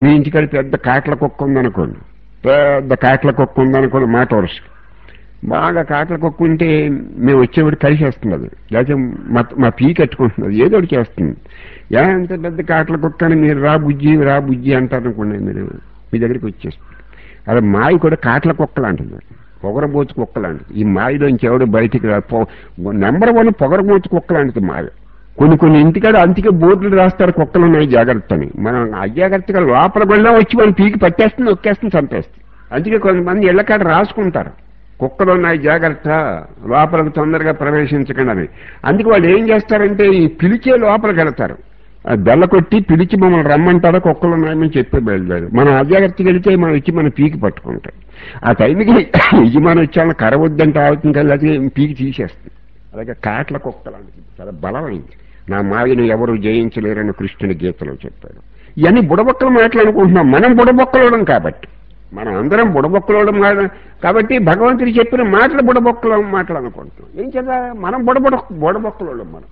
మీ ఇంటికాడ పెద్ద కాట్ల కుక్క ఉందనుకోండి, పెద్ద కాట్ల కుక్క ఉందనుకోండి, మాట వరుస బాగా కాట్ల కుక్క ఉంటే మేము వచ్చేవాడు కలిసేస్తుంది, అది లేకపోతే మా పీ కట్టుకుంటున్నది, ఏదో ఒకటి చేస్తుంది. ఎంత పెద్ద కాట్ల కుక్క అని మీరు రా బుజ్జి అంటారు అనుకోండి, మీరు మీ దగ్గరికి వచ్చేస్తుంది. అదే మాయ కూడా కాట్ల కుక్క లాంటిది, పొగరబోతు కుక్క లాంటిది. ఈ మాయలోంచి ఎవడు బయటికి రా. నెంబర్ 1 పొగరబోతు కుక్క లాంటిది మాయ. కొన్ని ఇంటికాడ అంతికే బోర్డులు రాస్తారు కుక్కలు ఉన్నాయి జాగ్రత్త అని. మనం అజాగ్రత్తగా లోపల వెళ్ళా వచ్చి మనం పీకి పట్టేస్తుంది, నొక్కేస్తుంది, చంపేస్తుంది. అందుకే కొంతమంది ఇళ్లకాడ రాసుకుంటారు, కుక్కలు ఉన్నాయి జాగ్రత్త, లోపలికి తొందరగా ప్రవేశించకండి అని. అందుకే వాళ్ళు ఏం చేస్తారంటే ఈ పిలిచే లోపలికి వెళతారు, బెల్ల కొట్టి పిలిచి మమ్మల్ని రమ్మంటారా కుక్కలు ఉన్నాయని చెప్పే బయలుదేరు. మనం అజాగ్రత్తగా వెళితే మనం వచ్చి మన పీకి పట్టుకుంటాం. ఆ టైంకి యజమాని వచ్చాలని కరవద్దంటే ఆవుతుంది కదా, అది పీకి తీసేస్తుంది. అలాగే కాట్ల కుక్కలాంటిది చాలా బలమైంది. నా మాయను ఎవరు జయించలేరని కృష్ణుని గీతలో చెప్పాడు. ఇవన్నీ బుడబొక్కలు మాట్లాడుకుంటున్నాం, మనం బుడబొక్కలోడం కాబట్టి, మనం అందరం బుడబొక్కలోడం కాబట్టి భగవంతుడు చెప్పిన మాటలు బుడబొక్కలు మాట్లాడుకుంటున్నాం. ఏం చేద్దాం, మనం బుడబొక్కలోడం మనం.